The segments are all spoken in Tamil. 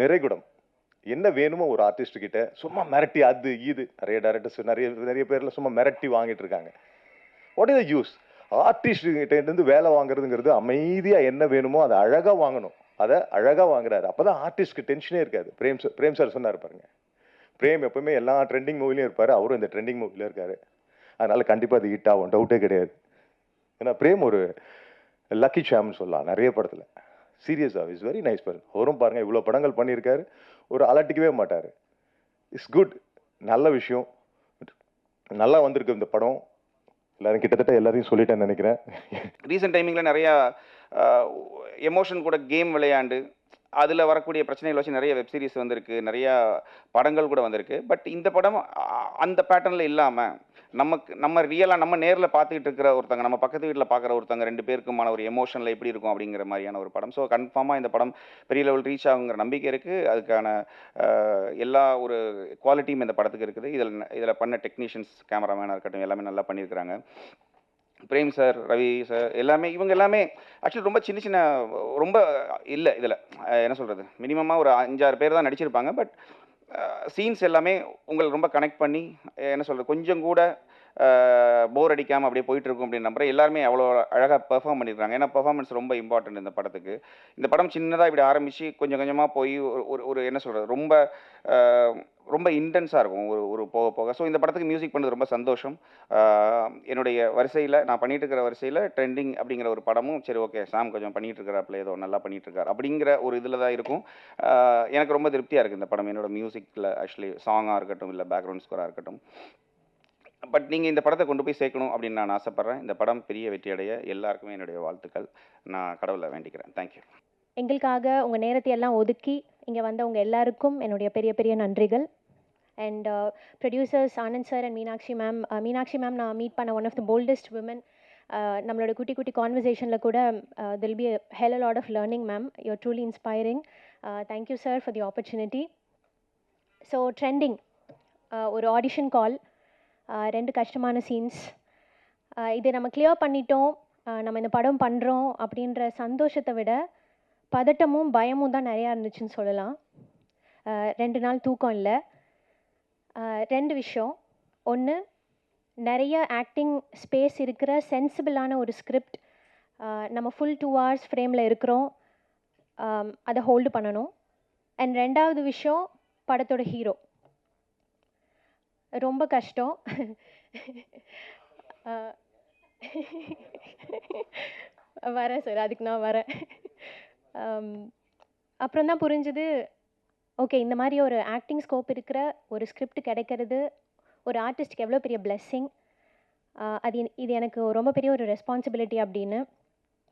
நிறைகுடம். என்ன வேணுமோ ஒரு ஆர்டிஸ்ட் கிட்ட சும்மா மிரட்டி அது இது நிறைய டைரக்டர்ஸ் நிறைய பேர்ல சும்மா மிரட்டி வாங்கிட்டு இருக்காங்க. What is the use? Artist கிட்ட இருந்து வேலை வாங்குறதுங்கிறது அமைதியா என்ன வேணுமோ அதை அழகா வாங்கணும். அதை அழகா வாங்குறாரு. அப்பதான் ஆர்டிஸ்ட்க்கு டென்ஷனே இருக்காது. பிரேம் சார் சொன்னார் பாருங்க. பிரேம் எப்பவுமே எல்லா ட்ரெண்டிங் மூவிலையும் இருப்பாரு. அவரும் இந்த ட்ரெண்டிங் மூவில இருக்காரு. அதனால கண்டிப்பா அது ஹிட் ஆகும், டவுட்டே கிடையாது. ஏன்னா பிரேம் ஒரு லக்கி சாம்னு சொல்லலாம் நிறைய படத்துல. சீரியஸா இஸ் வெரி நைஸ் பர்சன். அவரும் பாருங்க இவ்வளவு படங்கள் பண்ணியிருக்காரு. ஒரு அலட்டிக்கவே மாட்டாரு. It's good. நல்ல விஷயம். நல்லா வந்திருக்கு இந்த படம். எல்லாரும் கிட்டத்தட்ட எல்லாரையும் சொல்லிட்டேன்னு நினைக்கிறேன். ரீசெண்ட் டைமிங்கில் நிறையா எமோஷன் கூட கேம் விளையாண்டு அதில் வரக்கூடிய பிரச்சனைகள் வச்சு நிறைய வெப் சீரிஸ் வந்திருக்கு, நிறையா படங்கள் கூட வந்திருக்கு. பட் இந்த படம் அந்த பேட்டர்னில் இல்லாமல் நம்ம ரியலாக நம்ம நேரில் பார்த்துக்கிட்டு இருக்கிற ஒருத்தங்க, நம்ம பக்கத்து வீட்டில் பார்க்குற ஒருத்தங்க 2 பேருக்குமான ஒரு எமோஷனில் எப்படி இருக்கும் அப்படிங்கிற மாதிரியான ஒரு படம். ஸோ கன்ஃபார்மாக இந்த படம் பெரிய லெவல் ரீச் ஆகுங்கிற நம்பிக்கை இருக்குது. அதுக்கான எல்லா ஒரு குவாலிட்டியும் இந்த படத்துக்கு இருக்குது. இதில் பண்ண டெக்னீஷியன்ஸ், கேமராமேனாக இருக்கட்டும், எல்லாமே நல்லா பண்ணியிருக்கிறாங்க. பிரேம் சார், ரவி சார், இவங்க எல்லாமே ஆக்சுவலி ரொம்ப சின்ன ரொம்ப இல்லை இதில் என்ன சொல்கிறது, மினிமமாக ஒரு 5-6 பேர் தான் நடிச்சிருப்பாங்க. பட் சீன்ஸ் எல்லாமே உங்களை ரொம்ப கனெக்ட் பண்ணி என்ன சொல்கிறது, கொஞ்சம் கூட போர் அடிக்காமல் அப்படியே போயிட்டுருக்கும் அப்படின்னு நம்புறேன். எல்லாருமே அவ்வளோ அழகாக பெர்ஃபார்ம் பண்ணியிருக்காங்க. ஏன்னா பெர்ஃபார்மன்ஸ் ரொம்ப இம்பார்ட்டன்ட் இந்த படத்துக்கு. இந்த படம் சின்னதாக இப்படி ஆரம்பித்து கொஞ்சம் கொஞ்சமாக போய் ஒரு என்ன சொல்கிறது, ரொம்ப இன்டென்ஸாக இருக்கும் ஒரு போக போக. ஸோ இந்த படத்துக்கு மியூசிக் பண்ணது ரொம்ப சந்தோஷம். என்னுடைய வரிசையில் நான் பண்ணிட்டு இருக்கிற வரிசையில் ட்ரெண்டிங் அப்படிங்கிற ஒரு படமும் சரி ஓகே சாம் கொஞ்சம் பண்ணிகிட்டு இருக்கிறாப்புல, ஏதோ நல்லா பண்ணிகிட்ருக்கார் அப்படிங்கிற ஒரு இதில் தான் இருக்கும். எனக்கு ரொம்ப திருப்தியாக இருக்குது இந்த படம். என்னோடய மியூசிக்கில் ஆக்சுவலி சாங்காக இருக்கட்டும், இல்லை பேக்ரவுண்ட் ஸ்கோராக இருக்கட்டும். பட் நீங்கள் இந்த படத்தை கொண்டு போய் சேர்க்கணும் அப்படின்னு நான் ஆசைப்பட்றேன். இந்த படம் பெரிய வெற்றி அடைய எல்லாருக்குமே என்னுடைய வாழ்த்துக்கள். நான் கடவுளை வேண்டிக்கிறேன். தேங்க்யூ. எங்களுக்காக உங்கள் நேரத்தை எல்லாம் ஒதுக்கி இங்கே வந்த உங்கள் எல்லாருக்கும் என்னுடைய பெரிய பெரிய நன்றிகள். And producers Anand sir and Meenakshi ma'am நான் மீட் பண்ண one of the boldest women. நம்மளோட குட்டி குட்டி கான்வர்சேஷனில் கூட தில் பி ஹெல் a lot of learning ma'am. You're truly inspiring. Thank you sir for the opportunity. So Trending ஒரு ஆடிஷன் கால், 2 கஷ்டமான சீன்ஸ். இது நம்ம கிளியர் பண்ணிட்டோம், நம்ம இந்த படம் பண்ணுறோம் அப்படின்ற சந்தோஷத்தை விட பதட்டமும் பயமும் தான் நிறையா இருந்துச்சுன்னு சொல்லலாம். 2 நாள் தூக்கம் இல்லை. 2 விஷயம். ஒன்று, நிறைய ஆக்டிங் ஸ்பேஸ் இருக்கிற சென்சிபிளான ஒரு ஸ்கிரிப்ட். நம்ம ஃபுல் 2 hours ஃப்ரேமில் இருக்கிறோம், அதை ஹோல்டு பண்ணணும். அண்ட் 2வது விஷயம், படத்தோட ஹீரோ ரொம்ப கஷ்டம். வரேன் சார், அதுக்கு நான் வரேன். அப்புறம் தான் புரிஞ்சுது, ஓகே இந்த மாதிரி ஒரு ஆக்டிங் ஸ்கோப் இருக்கிற ஒரு ஸ்கிரிப்ட் கிடைக்கிறது ஒரு ஆர்டிஸ்ட்க்கு எவ்வளோ பெரிய பிளெஸ்ஸிங். இது எனக்கு ரொம்ப பெரிய ஒரு ரெஸ்பான்சிபிலிட்டி அப்படின்னு.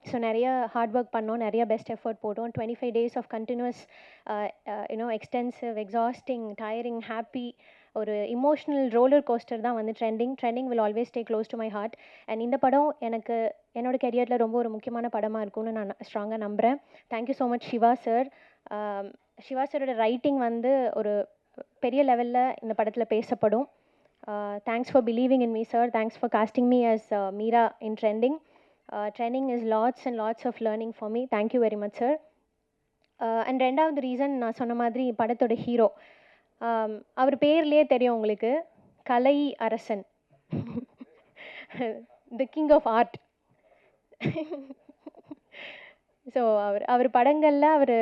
ஸோ நிறைய ஹார்ட் ஒர்க் பண்ணோம், நிறைய பெஸ்ட் எஃபர்ட் போட்டோம். 25 days of continuous extensive, exhausting, tiring, happy, ஒரு இமோஷ்னல் ரோலர் கோஸ்டர் தான் வந்து Trending will always stay close to my heart. And இந்த படம் எனக்கு என்னோடய கெரியரில் ரொம்ப ஒரு முக்கியமான படமாக இருக்கும்னு நான் ஸ்ட்ராங்காக நம்புகிறேன். Thank you so much Siva sir. Siva சாரோட ரைட்டிங் வந்து ஒரு பெரிய லெவலில் இந்த படத்தில் பேசப்படும். Thanks for believing in me sir. Thanks for casting me as Meera in Trending. Training is lots and lots of learning for me. Thank you very much sir. And 2வது ரீசன், நான் சொன்ன மாதிரி படத்தோட ஹீரோ, அவர் பேர்லேயே தெரியும் உங்களுக்கு, கலை அரசன், the king of art. So அவர் படங்களில் அவர்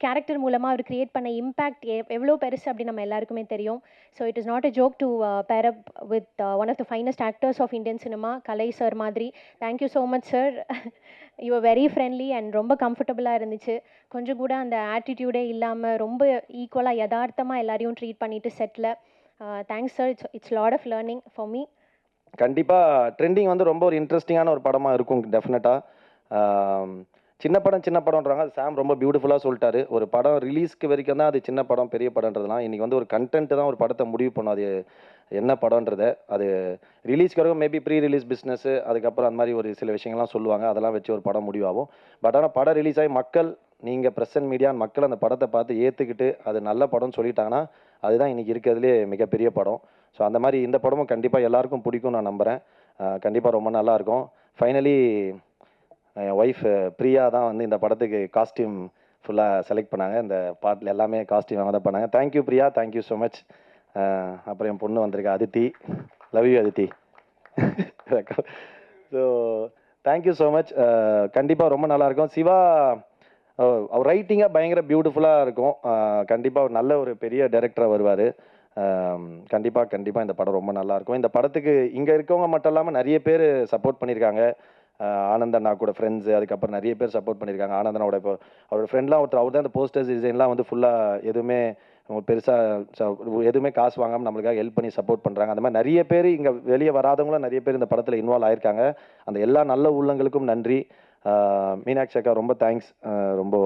கேரக்டர் மூலமாக அவர் கிரியேட் பண்ண இம்பேக்ட் எவ்வளோ பெருசு அப்படின்னு நம்ம எல்லாருக்குமே தெரியும். So it is not a joke to pair up with one of the finest actors of Indian cinema, Kalai sir மாதிரி. Thank you so much sir. You are very friendly and ரொம்ப கம்ஃபர்டபுளாக இருந்துச்சு. கொஞ்சம் கூட அந்த ஆட்டிடியூடே இல்லாமல் ரொம்ப ஈக்குவலாக யதார்த்தமாக எல்லாரையும் ட்ரீட் பண்ணிவிட்டு செட்டில். Thanks sir. It's lot of learning for me. கண்டிப்பாக ட்ரெண்டிங் வந்து ரொம்ப ஒரு இன்ட்ரெஸ்டிங்கான ஒரு படமாக இருக்கும் டெஃபினட்டாக. சின்ன படம்ன்றாங்க, அது சாம் ரொம்ப பியூட்டிஃபுல்லாக சொல்லிட்டாரு. ஒரு படம் ரிலீஸ்க்கு வரைக்கும் தான் அது சின்ன படம் பெரிய படம்ன்றதுலாம். இன்றைக்கி வந்து ஒரு கண்டென்ட்டு தான் ஒரு படத்தை முடிவு பண்ணும், அது என்ன படம்ன்றதை. அது ரிலீஸ்க்கு வரைக்கும் மேபி ப்ரீ ரிலீஸ் பிஸ்னஸ்ஸு, அதுக்கப்புறம் அந்த மாதிரி ஒரு சில விஷயங்கள்லாம் சொல்லுவாங்க, அதெல்லாம் வச்சு ஒரு படம் முடிவாகும். பட் ஆனால் படம் ரிலீஸ் ஆகி மக்கள், நீங்கள் ப்ரெஸ் அண்ட் மீடியா மக்கள் அந்த படத்தை பார்த்து ஏற்றுக்கிட்டு அது நல்ல படம்னு சொல்லிட்டாங்கன்னா அதுதான் இன்றைக்கி இருக்கிறதுலே மிகப்பெரிய படம். ஸோ அந்த மாதிரி இந்த படமும் கண்டிப்பாக எல்லாருக்கும் பிடிக்கும் நான் நம்புகிறேன். கண்டிப்பாக ரொம்ப நல்லாயிருக்கும். ஃபைனலி என் ஒய்ஃப் பிரியா தான் வந்து இந்த படத்துக்கு காஸ்டியூம் ஃபுல்லாக செலக்ட் பண்ணாங்க. இந்த பாட்டில் எல்லாமே காஸ்டியூம் அவங்க தான் பண்ணாங்க. Thank you Priya, thank you so much. அப்புறம் என் பொண்ணு வந்திருக்கா Aditi, love you Aditi. So thank you so much. கண்டிப்பாக ரொம்ப நல்லாயிருக்கும். சிவா அவர் ரைட்டிங்காக பயங்கர பியூட்டிஃபுல்லாக இருக்கும். கண்டிப்பாக ஒரு நல்ல ஒரு பெரிய டைரக்டராக வருவார். கண்டிப்பாக இந்த படம் ரொம்ப நல்லாயிருக்கும். இந்த படத்துக்கு இங்கே இருக்கவங்க மட்டும் இல்லாமல் நிறைய பேர் சப்போர்ட் பண்ணியிருக்காங்க. ஆனந்தண்ணா கூட ஃப்ரெண்ட்ஸு, அதுக்கப்புறம் நிறைய பேர் சப்போர்ட் பண்ணியிருக்காங்க. ஆனந்தனோட இப்போ அவரோட ஃப்ரெண்ட்லாம் ஒருத்தர், அவர் தான் அந்த போஸ்டர்ஸ் டிசைன்லாம் வந்து ஃபுல்லாக எதுவுமே பெருசாக எதுவுமே காசு வாங்காமல் நம்மளுக்காக ஹெல்ப் பண்ணி சப்போர்ட் பண்ணுறாங்க. அந்த மாதிரி நிறைய பேர் இங்கே வெளியே வராதவங்களும் நிறைய பேர் இந்த படத்தில் இன்வால்வ் ஆயிருக்காங்க. அந்த எல்லா நல்ல உள்ளங்களுக்கும் நன்றி. மீனாட்சி அக்கா ரொம்ப தேங்க்ஸ். ரொம்ப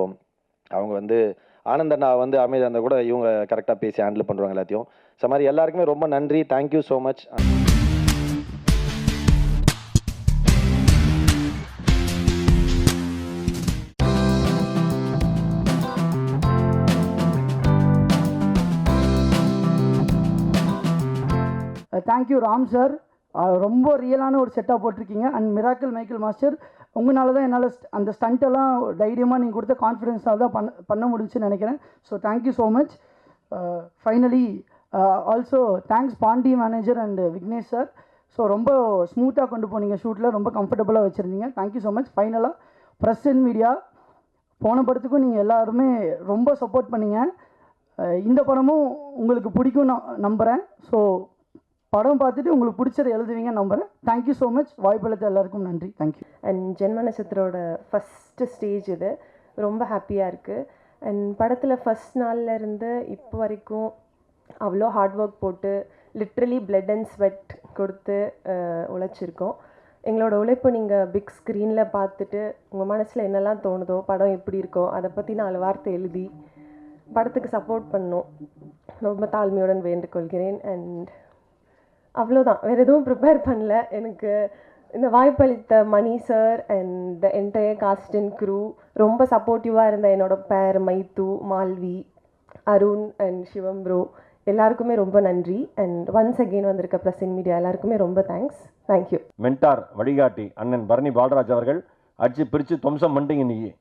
அவங்க வந்து ஆனந்தண்ணா வந்து அமைதியாக இருந்தால் கூட இவங்க கரெக்டாக பேசி ஹேண்டில் பண்ணுறாங்க எல்லாத்தையும். ஸோ மாதிரி எல்லாருக்குமே ரொம்ப நன்றி. Thank you so much. Thank you Ram sir, ரொம்ப ரியலான ஒரு செட்டாக போட்டிருக்கீங்க. அண்ட் மிராக்கிள் மைக்கேல் மாஸ்டர், உங்களால் தான் என்னால் அந்த ஸ்டண்ட்டெல்லாம் தைரியமாக நீங்கள் கொடுத்த கான்ஃபிடென்ஸால் தான் பண்ண முடிஞ்சுன்னு நினைக்கிறேன். So thank you so much. Finally also thanks Pandi manager and Vignesh sir. So ரொம்ப ஸ்மூத்தாக கொண்டு போனீங்க ஷூட்டில், ரொம்ப கம்ஃபர்டபுளாக வச்சுருந்தீங்க. Thank you so much. ஃபைனலாக ப்ரெஸ் அண்ட் மீடியா, போன படத்துக்கும் நீங்கள் எல்லாருமே ரொம்ப சப்போர்ட் பண்ணீங்க. இந்த படமும் உங்களுக்கு பிடிக்கும் நம்புகிறேன். ஸோ படம் பார்த்துட்டு உங்களுக்கு பிடிச்சதை எழுதுவீங்கன்னு நம்புகிறேன். Thank you so much. வாய்ப்பளித்த எல்லாருக்கும் நன்றி. தேங்க்யூ. அண்ட் ஜென்ம நட்சத்திரோட ஃபஸ்ட்டு ஸ்டேஜ் இது, ரொம்ப ஹாப்பியாக இருக்குது. அண்ட் படத்தில் ஃபஸ்ட் நாள்லேருந்து இப்போ வரைக்கும் அவ்வளோ ஹார்ட் ஒர்க் போட்டு லிட்ரலி பிளட் அண்ட் ஸ்வெட் கொடுத்து உழைச்சிருக்கோம். எங்களோட உழைப்பு நீங்கள் பிக் ஸ்க்ரீனில் பார்த்துட்டு உங்கள் மனசில் என்னெல்லாம் தோணுதோ, படம் எப்படி இருக்கோ அதை பற்றி 4 வார்த்தை எழுதி படத்துக்கு சப்போர்ட் பண்ணணும். ரொம்ப தாழ்மையுடன் வேண்டுகொள்கிறேன். அண்ட் அவ்வளோதான், வேறு எதுவும் ப்ரிப்பேர் பண்ணல. எனக்கு இந்த வாய்ப்பளித்த Mani sir and the entire cast and crew, ரொம்ப சப்போர்ட்டிவாக இருந்த என்னோட பேர் மைத்து, மால்வி, அருண் அண்ட் சிவம் ப்ரோ, எல்லாருக்குமே ரொம்ப நன்றி. அண்ட் ஒன்ஸ் அகெயின் வந்திருக்க ப்ரெஸ் இன் மீடியா எல்லாருக்குமே ரொம்ப தேங்க்ஸ். தேங்க்யூ. மென்டார் வழிகாட்டி அண்ணன் பரணி பாலராஜ் அவர்கள் அடிச்சு பிரித்து துவம்சம் பண்ணிட்டீங்க. இன்றைக்கி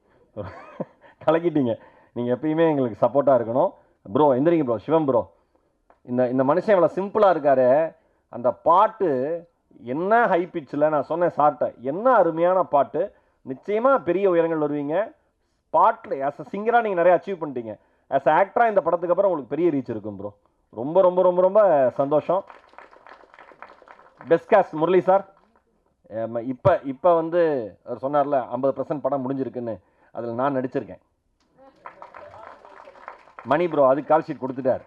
கலக்கிட்டீங்க. நீங்கள் எப்பயுமே எங்களுக்கு சப்போர்ட்டாக இருக்கணும் ப்ரோ. எந்திரிங்க ப்ரோ. சிவம் ப்ரோ, இந்த மனுஷன் இவ்வளோ சிம்பிளாக இருக்காரு. அந்த பாட்டு என்ன ஹை பிச்சில், நான் சொன்னேன் சார்ட்ட, என்ன அருமையான பாட்டு. நிச்சயமாக பெரிய உயரங்கள் வருவீங்க. பாட்டில் ஆஸ் அ சிங்கராக நீங்கள் நிறைய அச்சீவ் பண்ணிட்டீங்க. ஆஸ் அ ஆக்டராக இந்த படத்துக்கு அப்புறம் உங்களுக்கு பெரிய ரீச் இருக்கும் ப்ரோ. ரொம்ப ரொம்ப ரொம்ப ரொம்ப சந்தோஷம். Best cost Murali sir. இப்போ வந்து அவர் சொன்னார்ல 50% படம் முடிஞ்சிருக்குன்னு, அதில் நான் நடிச்சிருக்கேன். மணி ப்ரோ அதுக்கு கால் ஷீட் கொடுத்துட்டார்.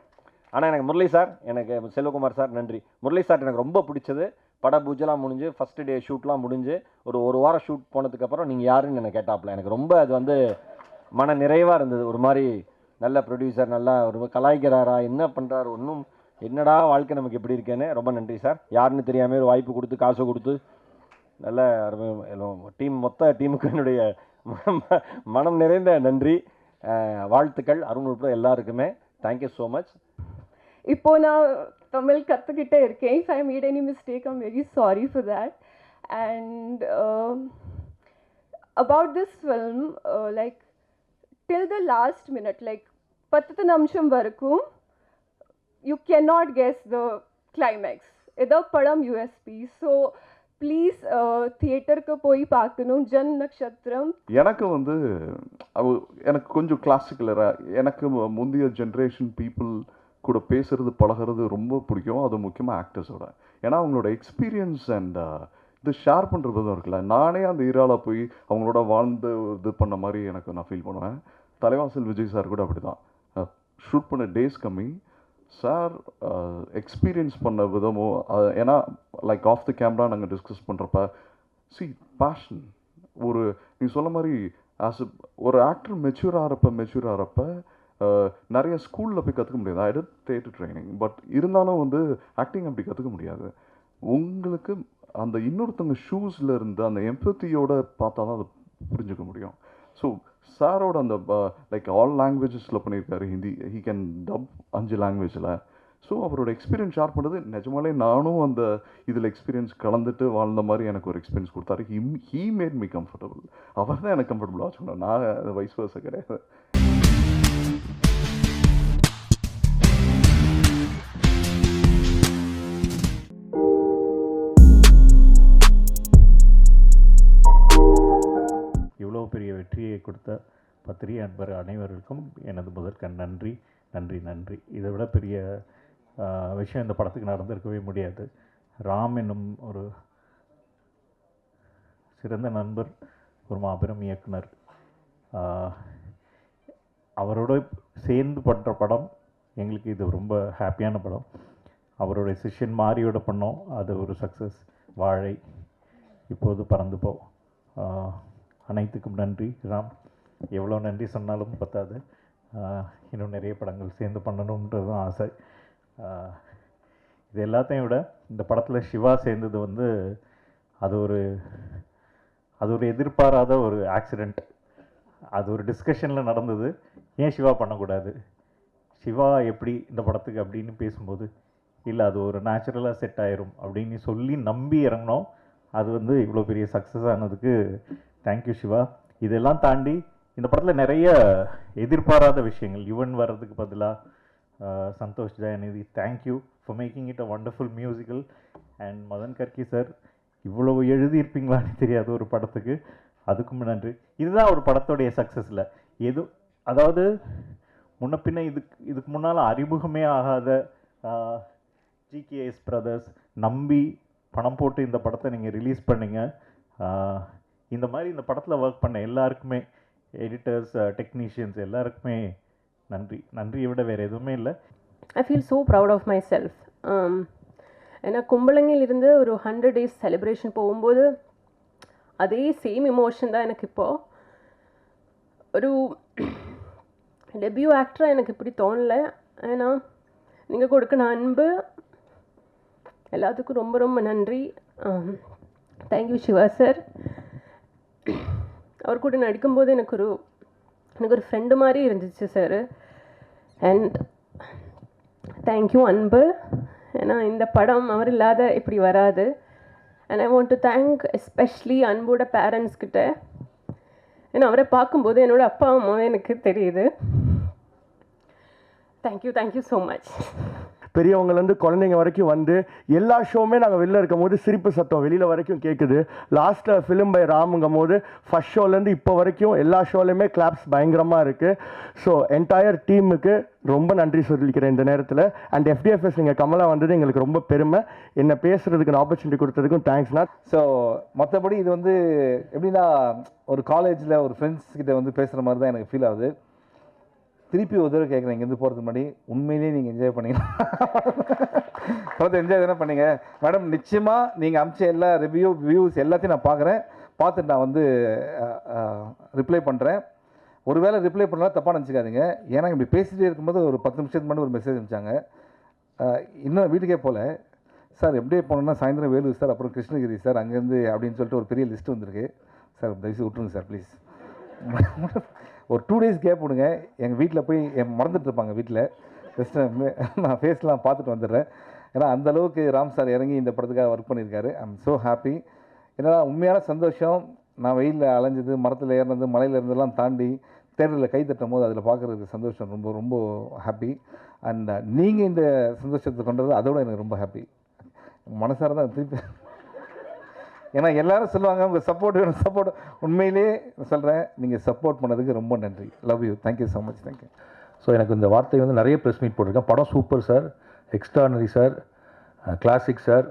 ஆனால் எனக்கு முரளி சார், எனக்கு செல்வகுமார் சார் நன்றி. முரளி சார் எனக்கு ரொம்ப பிடிச்சது, பட பூஜைலாம் முடிஞ்சு ஃபஸ்ட்டு டே ஷூட்லாம் முடிஞ்சு ஒரு வாரம் ஷூட் போனதுக்கப்புறம் நீங்கள் யாருன்னு எனக்கு கேட்டாப்புல. எனக்கு ரொம்ப அது வந்து மன நிறைவாக இருந்தது. ஒரு மாதிரி நல்ல ப்ரொடியூசர், நல்லா ஒரு கலாய்க்கிறாரா, என்ன பண்ணுறாரு, ஒன்றும் என்னடா வாழ்க்கை நமக்கு எப்படி இருக்கேன்னு. ரொம்ப நன்றி சார். யாருன்னு தெரியாமல் ஒரு வாய்ப்பு கொடுத்து காசு கொடுத்து நல்ல டீம், மொத்த டீமுக்கு என்னுடைய மனம் நிறைந்த நன்றி, வாழ்த்துக்கள். அருண் உட்பட எல்லாருக்குமே தேங்க்யூ ஸோ மச். இப்போ நான் தமிழ் கற்றுக்கிட்டே இருக்கேன். If I made any mistake I'm very sorry for that. And about this film, like till the last minute, like 10 நிமிஷம் வரைக்கும் you cannot guess the climax. இதை படம் USP. ஸோ ப்ளீஸ் தியேட்டருக்கு போய் பார்க்கணும். ஜன் நட்சத்திரம் எனக்கு வந்து எனக்கு கொஞ்சம் கிளாசிக்கலராக, எனக்கு முந்தைய ஜென்ரேஷன் பீப்புள் கூட பேசுகிறது பழகிறது ரொம்ப பிடிக்கும். அது முக்கியமாக ஆக்டர்ஸோட, ஏன்னா அவங்களோட எக்ஸ்பீரியன்ஸ் அண்ட் இது ஷேர் பண்ணுற விதம் இருக்குல்ல. நானே அந்த ஈராவில் போய் அவங்களோட வாழ்ந்து இது பண்ண மாதிரி எனக்கு நான் ஃபீல் பண்ணுவேன். தலைவாசல் விஜய் சார் கூட அப்படி தான். ஷூட் பண்ண டேஸ் கம்மி, சார் எக்ஸ்பீரியன்ஸ் பண்ண விதமோ, ஏன்னா லைக் ஆஃப் த கேமரா நாங்கள் டிஸ்கஸ் பண்ணுறப்ப பேஷன், ஒரு நீ சொன்ன மாதிரி ஒரு ஆக்டர் மெச்சூர் ஆகிறப்ப நிறைய ஸ்கூலில் போய் கற்றுக்க முடியாது. I did theatre training, but இருந்தாலும் வந்து ஆக்டிங் அப்படி கற்றுக்க முடியாது. உங்களுக்கு அந்த இன்னொருத்தவங்க ஷூஸில் இருந்து அந்த எம்பத்தியோட பார்த்தா தான் அதை புரிஞ்சுக்க முடியும். ஸோ சாரோட அந்த லைக் ஆல் லாங்குவேஜஸில் பண்ணியிருக்காரு. ஹிந்தி, ஹீ கேன் டப் 5 லாங்குவேஜில். ஸோ அவரோட எக்ஸ்பீரியன்ஸ் ஷேர் பண்ணுறது நிஜமாலே நானும் அந்த இதில் எக்ஸ்பீரியன்ஸ் கலந்துட்டு வாழ்ந்த மாதிரி எனக்கு ஒரு எக்ஸ்பீரியன்ஸ் கொடுத்தாரு. He made me comfortable. அவர் தான் எனக்கு கம்ஃபர்டபுளாக வச்சுக்கணும், நான் வைஸ் வர்ஸா கிடையாது. பத்திரிகை அன்பர் அனைவருக்கும் எனது முதற்கண் நன்றி நன்றி நன்றி. இதை விட பெரிய விஷயம் இந்த படத்துக்கு நடந்திருக்கவே முடியாது. ராம் என்னும் ஒரு சிறந்த நண்பர், ஒரு மாபெரும் இயக்குனர், அவரோட சேர்ந்து பண்ணுற படம் எங்களுக்கு இது ரொம்ப ஹாப்பியான படம். அவருடைய சிஷ்யன் மாரியோட பண்ணோம், அது ஒரு சக்ஸஸ். வாழை, இப்போது பறந்து போ. அனைத்துக்கும் நன்றி ராம். எவ்வளோ நன்றி சொன்னாலும் பத்தாது. இன்னும் நிறைய படங்கள் சேர்ந்து பண்ணணுன்றதும் ஆசை. இது எல்லாத்தையும் விட இந்த படத்தில் சிவா சேர்ந்தது வந்து அது ஒரு எதிர்பாராத ஒரு ஆக்சிடெண்ட். அது ஒரு டிஸ்கஷனில் நடந்தது, ஏன் சிவா பண்ணக்கூடாது, சிவா எப்படி இந்த படத்துக்கு அப்படின்னு பேசும்போது, இல்லை அது ஒரு நேச்சுரலாக செட் ஆயிரும் அப்படின்னு சொல்லி நம்பி இறங்கினோம். அது வந்து இவ்வளோ பெரிய சக்ஸஸ் ஆனதுக்கு தேங்க்யூ சிவா. இதெல்லாம் தாண்டி இந்த படத்தில் நிறைய எதிர்பாராத விஷயங்கள், யுவன் வர்றதுக்கு பதிலாக Santhosh Jayanidhi, thank you for making it a wonderful musical. And Madhan Karky sir, இவ்வளோ எழுதியிருப்பீங்களான்னு தெரியாது ஒரு படத்துக்கு, அதுக்கும் நன்றி. இதுதான் ஒரு படத்தோடைய சக்ஸஸில் அதாவது முன்ன பின்ன இதுக்கு முன்னால் அறிமுகமே ஆகாத ஜிகேஎஸ் பிரதர்ஸ் நம்பி பணம் போட்டு இந்த படத்தை நீங்கள் ரிலீஸ் பண்ணீங்க. இந்த மாதிரி இந்த படத்தில் ஒர்க் பண்ண எல்லாருக்குமே, எடிட்டர்ஸ், டெக்னீஷியன்ஸ் எல்லாருக்குமே நன்றி. நன்றியை விட வேறு எதுவுமே இல்லை. I feel so proud of my self. ஏன்னா கும்பலங்கிலிருந்து ஒரு 100 days செலிப்ரேஷன் போகும்போது அதே சேம் எமோஷன் தான் எனக்கு இப்போது. ஒரு டெபியூ ஆக்டராக எனக்கு இப்படி தோணலை. ஏன்னா நீங்கள் கொடுக்கிற அன்பு எல்லாத்துக்கும் ரொம்ப ரொம்ப நன்றி. Thank you Siva sir. அவர் கூட நடிக்கும்போது எனக்கு ஒரு ஃப்ரெண்டு மாதிரி இருந்துச்சு சார். அண்ட் தேங்க்யூ அன்பு. ஏன்னா இந்த படம் அவர் இல்லாத இப்படி வராது. And I want to thank especially அன்போட பேரண்ட்ஸ் கிட்ட. ஏன்னா அவரை பார்க்கும்போது என்னோடய அப்பா அம்மாவே எனக்கு தெரியுது. Thank you so much. பெரியவங்கலேருந்து குழந்தைங்க வரைக்கும் வந்து எல்லா ஷோவுமே நாங்கள் வெளில இருக்கும் போது சிரிப்பு சத்தம் வெளியில் வரைக்கும் கேட்குது. லாஸ்ட்டில் ஃபிலிம் பை ராமுங்கும் போது ஃபஸ்ட் ஷோலேருந்து இப்போ வரைக்கும் எல்லா ஷோலையுமே கிளாப்ஸ் பயங்கரமாக இருக்குது. ஸோ என்டையர் டீமுக்கு ரொம்ப நன்றி சொல்லிக்கிறேன் இந்த நேரத்தில். அண்ட் FDFS நீங்கள் கமலா வந்தது எங்களுக்கு ரொம்ப பெருமை. என்னை பேசுகிறதுக்கு ஆப்பர்ச்சுனிட்டி கொடுத்ததுக்கும் தேங்க்ஸ்ண்ணா. ஸோ மற்றபடி இது வந்து எப்படின்னா ஒரு காலேஜில் ஒரு ஃப்ரெண்ட்ஸ் கிட்ட வந்து பேசுகிற மாதிரி தான் எனக்கு ஃபீல் ஆகுது. திருப்பி ஒரு தடவை கேட்குறேன், இங்கேருந்து போகிறதுக்கு முன்னாடி உண்மையிலேயே நீங்கள் என்ஜாய் பண்ணீங்க படத்தை என்ஜாய் தானே பண்ணீங்க மேடம்? நிச்சயமாக நீங்கள் அமிச்ச எல்லா வியூஸ் எல்லாத்தையும் நான் பார்த்துட்டு நான் வந்து ரிப்ளை பண்ணுறேன். ஒருவேளை ரிப்ளை பண்ணலாம் தப்பாக நினச்சிக்காதீங்க. ஏன்னா இப்படி பேசிகிட்டே இருக்கும்போது ஒரு 10 நிமிஷத்துக்கு முன்னாடி ஒரு மெசேஜ் அனுப்பிச்சாங்க. இன்னும் வீட்டுக்கே போகல சார், எப்படியே போனோன்னா சாயந்தரம் வேலூர் சார், அப்புறம் கிருஷ்ணகிரி சார், அங்கேருந்து அப்படின்னு சொல்லிட்டு ஒரு பெரிய லிஸ்ட்டு வந்திருக்கு சார். தயவுசெய்து விட்டுருங்க சார் ப்ளீஸ். ஒரு 2 days கேப் விடுங்க. எங்கள் வீட்டில் போய் மறந்துட்டு இருப்பாங்க வீட்டில். ஜஸ்ட்டு நான் ஃபேஸ்லாம் பார்த்துட்டு வந்துடுறேன். ஏன்னா அந்தளவுக்கு ராம் சார் இறங்கி இந்த படத்துக்காக ஒர்க் பண்ணியிருக்காரு. I am so happy. ஏன்னா உண்மையான சந்தோஷம். நான் வெயிலில் அலைஞ்சது, மரத்தில் ஏறினது, மலையில் இருந்ததெல்லாம் தாண்டி தேட்டரில் கை தட்டும் போது அதில் பார்க்குறதுக்கு சந்தோஷம் ரொம்ப ரொம்ப ஹாப்பி. அண்ட் நீங்கள் இந்த சந்தோஷத்தை கொண்டது அதோட எனக்கு ரொம்ப ஹாப்பி. மனசார தான் திருப்பி. ஏன்னா எல்லோரும் சொல்லுவாங்க உங்கள் சப்போர்ட் வேணும், சப்போர்ட். உண்மையிலே சொல்கிறேன், நீங்கள் சப்போர்ட் பண்ணதுக்கு ரொம்ப நன்றி. Love you. Thank you so much. Thank you. So எனக்கு இந்த வார்த்தை வந்து நிறைய ப்ரெஸ் மீட் போட்டிருக்கேன். படம் super sir, extraordinary sir, classic sir,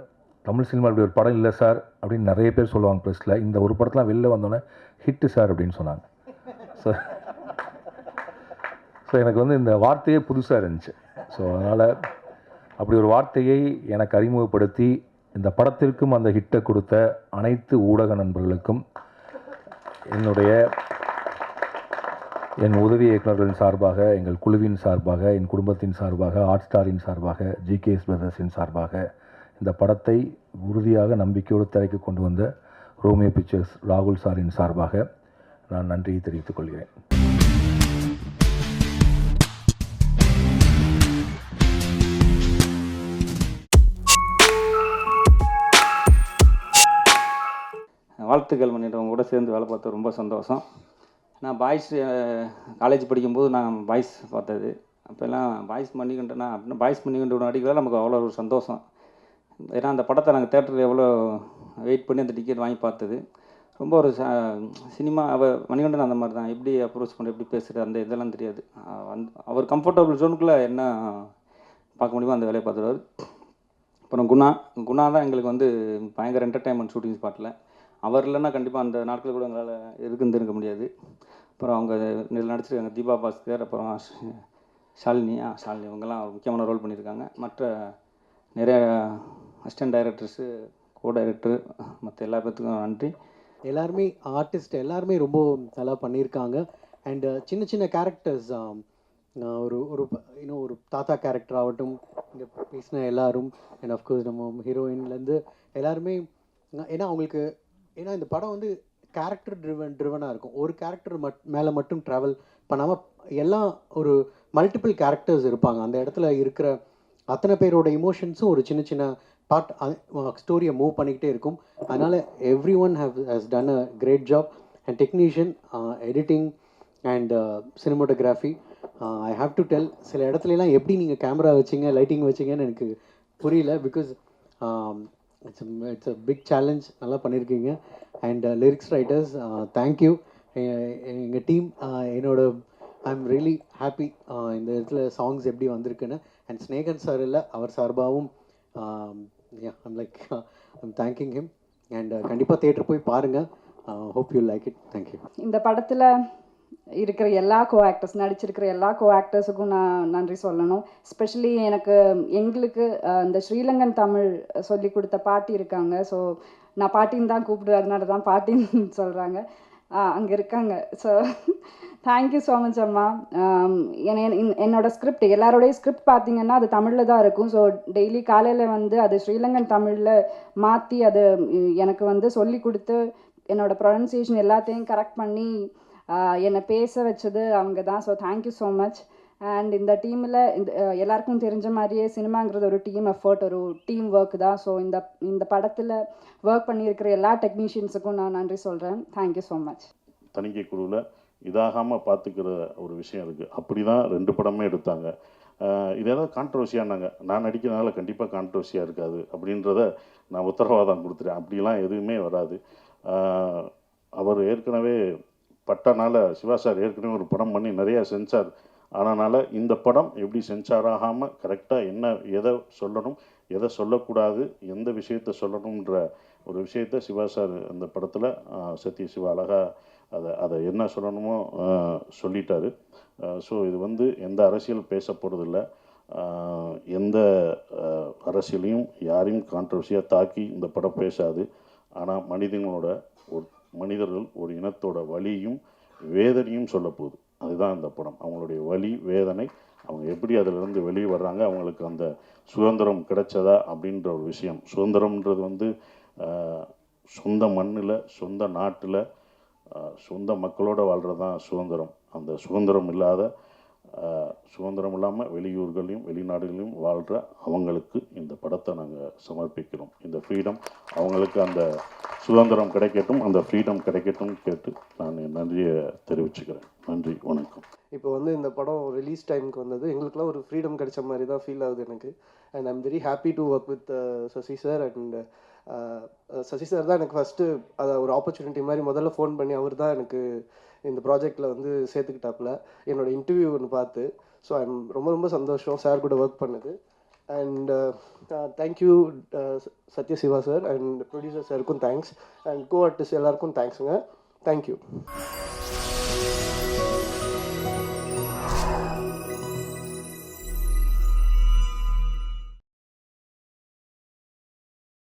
Tamil cinema இப்படி ஒரு படம் இல்லை சார் அப்படின்னு நிறைய பேர் சொல்லுவாங்க ப்ரெஸ்ஸில். இந்த ஒரு படத்தில் வெளில வந்தோடனே ஹிட்டு சார் அப்படின்னு சொன்னாங்க. ஸோ எனக்கு வந்து இந்த வார்த்தையே புதுசாக இருந்துச்சு. ஸோ அதனால் அப்படி ஒரு வார்த்தையை எனக்கு அறிமுகப்படுத்தி இந்த படத்திற்கும் அந்த ஹிட்டை கொடுத்த அனைத்து ஊடக நண்பர்களுக்கும் என் உதவி இயக்குநர்களின் சார்பாக, எங்கள் குழுவின் சார்பாக, என் குடும்பத்தின் சார்பாக, ஹாட் ஸ்டாரின் சார்பாக, ஜிகேஎஸ் பிரதர்ஸின் சார்பாக இந்த படத்தை உறுதியாக நம்பிக்கையோடு திரைக்கு கொண்டு வந்த ரோமியோ பிக்சர்ஸ் ராகுல் சாரின் சார்பாக நான் நன்றியை தெரிவித்துக் கொள்கிறேன். வாழ்த்துக்கள் பண்ணிட்டவங்க கூட சேர்ந்து வேலை பார்த்தது ரொம்ப சந்தோஷம். நான் பாய்ஸ் காலேஜ் படிக்கும்போது நான் பாய்ஸ் பார்த்தது. அப்போல்லாம் பாய்ஸ் மணிகண்டனா அப்படின்னா பாய்ஸ் மணிகண்டன் அடிக்கிறதால நமக்கு அவ்வளோ ஒரு சந்தோஷம். ஏன்னா அந்த படத்தை நாங்கள் தேட்டரில் எவ்வளோ வெயிட் பண்ணி அந்த டிக்கெட் வாங்கி பார்த்தது ரொம்ப ஒரு சினிமா மணிகண்டன் அந்த மாதிரி தான், எப்படி அப்ரோச் பண்ண, எப்படி பேசுகிறது, அந்த இதெல்லாம் தெரியாது. அவர் கம்ஃபர்டபுள் ஜோனுக்குள்ளே என்ன பார்க்க முடியுமோ அந்த வேலையை பார்த்துருவார். அப்புறம் குணா தான் எங்களுக்கு வந்து பயங்கர என்டர்டைன்மெண்ட் ஷூட்டிங் ஸ்பாட்டில். அவர் இல்லைன்னா கண்டிப்பாக அந்த நாட்கள் கூட எங்களால் இருக்க முடியாது. அப்புறம் அவங்க இதில் நடிச்சிருக்காங்க தீபா பாஸ்கர், அப்புறம் ஷாலினி இவங்கெல்லாம் முக்கியமான ரோல் பண்ணியிருக்காங்க. மற்ற நிறைய அசிஸ்டன்ட் டைரக்டர்ஸு, கோ டைரக்டர், மற்ற எல்லா பேர்த்துக்கும் நன்றி. எல்லாருமே ஆர்டிஸ்ட் எல்லாருமே ரொம்ப நல்லா பண்ணியிருக்காங்க. அண்டு சின்ன சின்ன கேரக்டர்ஸ், ஒரு ஒரு இன்னும் ஒரு தாத்தா கேரக்டர் ஆகட்டும், இங்கே பேசின எல்லாரும், அண்ட் ஆஃப்கோர்ஸ் நம்ம ஹீரோயின்லேருந்து எல்லாருமே, ஏன்னா அவங்களுக்கு ஏன்னா இந்த படம் வந்து கேரக்டர் ட்ரிவனாக இருக்கும். ஒரு கேரக்டர் மேலே மட்டும் ட்ராவல் பண்ணாமல் எல்லாம் ஒரு மல்டிபிள் கேரக்டர்ஸ் இருப்பாங்க. அந்த இடத்துல இருக்கிற அத்தனை பேரோட இமோஷன்ஸும் ஒரு சின்ன சின்ன பார்ட் ஸ்டோரியை மூவ் பண்ணிக்கிட்டே இருக்கும். அதனால் everyone has done a great job. And technician, editing and cinematography, I have to tell, சில இடத்துலலாம் எப்படி நீங்கள் கேமரா வச்சிங்க, லைட்டிங் வச்சிங்கன்னு எனக்கு புரியல. Because it's a big challenge. நல்லா பண்ணியிருக்கீங்க. And lyrics writers, thank you. எங்கள் டீம், என்னோட ஐ எம் ரியலி ஹாப்பி இந்த இடத்துல சாங்ஸ் எப்படி வந்திருக்குன்னு. அண்ட் ஸ்னேகன் சார் இல்லை, அவர் சார்பாகவும் ஐம் தேங்கிங் ஹிம். அண்ட் கண்டிப்பாக தேட்டர் போய் பாருங்கள். Hope you like it. Thank you. இந்த படத்தில் இருக்கிற எல்லா நடிச்சிருக்கிற எல்லா ஆக்டர்ஸுக்கும் நான் நன்றி சொல்லணும். ஸ்பெஷலி எங்களுக்கு இந்த ஸ்ரீலங்கன் தமிழ் சொல்லி கொடுத்த பாட்டி இருக்காங்க. ஸோ நான் பாட்டின்னு தான் கூப்பிடுவேன், அதனால தான் பாட்டின்னு சொல்கிறாங்க, அங்கே இருக்காங்க. ஸோ தேங்க்யூ ஸோ மச் அம்மா. என்னோட ஸ்கிரிப்ட், எல்லாரோடைய ஸ்கிரிப்ட் பார்த்தீங்கன்னா அது தமிழில் தான் இருக்கும். ஸோ டெய்லி காலையில் வந்து அது ஸ்ரீலங்கன் தமிழில் மாற்றி அது எனக்கு வந்து சொல்லி கொடுத்து என்னோடய ப்ரொனன்சியேஷன் எல்லாத்தையும் கரெக்ட் பண்ணி என்னை பேச வச்சது அவங்க தான். So thank you so much. And இந்த டீமில் எல்லாருக்கும் தெரிஞ்ச மாதிரியே சினிமாங்கிறது ஒரு டீம் எஃபர்ட், ஒரு டீம் ஒர்க் தான். ஸோ இந்த படத்தில் ஒர்க் பண்ணியிருக்கிற எல்லா டெக்னீஷியன்ஸுக்கும் நான் நன்றி சொல்கிறேன். Thank you so much. தணிக்கை குழுவில் இதாகாமல் பார்த்துக்கிற ஒரு விஷயம் இருக்குது. அப்படி தான் 2 படமே எடுத்தாங்க. இது ஏதாவது கான்ட்ரவர்சியானாங்க, நான் நடிக்கிறதுனால கண்டிப்பாக கான்ட்ரவர்சியாக இருக்காது அப்படின்றத நான் உத்தரவாதம் கொடுத்துட்டேன். அப்படிலாம் எதுவுமே வராது. அவர் ஏற்கனவே பட்டனால சிவா சார் ஏற்கனவே ஒரு படம் பண்ணி நிறைய சென்சார் ஆனனால இந்த படம் எப்படி சென்சார் ஆகாமல் கரெக்டாக எதை சொல்லணும், எதை சொல்லக்கூடாது, எந்த விஷயத்தை சொல்லணுன்ற ஒரு விஷயத்தை சிவா சார் அந்த படத்தில் சத்ய சிவா அழகாக அதை என்ன சொல்லணுமோ சொல்லிட்டாரு. ஸோ இது வந்து எந்த அரசியல் பேச போகிறதில்ல, எந்த அரசியலையும் யாரையும் கான்ட்ரவர்சியாக தாக்கி இந்த படம் பேசாது. ஆனால் மனிதர்கள் ஒரு இனத்தோட வலியும் வேதனையும் சொல்ல போகுது. அதுதான் இந்த படம். அவங்களுடைய வலி வேதனை, அவங்க எப்படி அதிலிருந்து வெளியே வர்றாங்க, அவங்களுக்கு அந்த சுதந்திரம் கிடைச்சதா அப்படின்ற ஒரு விஷயம். சுதந்திரம்ன்றது வந்து சொந்த மண்ணில், சொந்த நாட்டில், சொந்த மக்களோடு வாழ்கிறது தான் சுதந்திரம். அந்த சுதந்திரம் இல்லாமல் வெளியூர்களையும் வெளிநாடுகளையும் வாழ்கிற அவங்களுக்கு இந்த படத்தை நாங்கள் சமர்ப்பிக்கிறோம். இந்த ஃப்ரீடம் அவங்களுக்கு, அந்த சுதந்திரம் கிடைக்கட்டும், அந்த ஃப்ரீடம் கிடைக்கட்டும் கேட்டு நான் என் நன்றியை தெரிவிச்சுக்கிறேன். நன்றி, வணக்கம். இப்போ வந்து இந்த படம் ரிலீஸ் டைமுக்கு வந்தது எங்களுக்குலாம் ஒரு ஃப்ரீடம் கிடைச்ச மாதிரி தான் ஃபீல் ஆகுது எனக்கு. And I'm very happy to work with Sasi sir. And Sasi sir தான் எனக்கு ஃபஸ்ட்டு அதை ஒரு ஆப்பர்ச்சுனிட்டி மாதிரி முதல்ல ஃபோன் பண்ணி அவர் தான் எனக்கு இந்த ப்ராஜெக்டில் வந்து சேர்த்துக்கிட்டாப்புல என்னோடய இன்டர்வியூ ஒன்று பார்த்து. ஸோ ஐம் ரொம்ப சந்தோஷம் சார் கூட ஒர்க் பண்ணது. And thank you Sathya Siva sir and producer சாருக்கும் தேங்க்ஸ், அண்ட் கோ ஆர்டிஸ்ட் எல்லாருக்கும் தேங்க்ஸுங்க. தேங்க்யூ.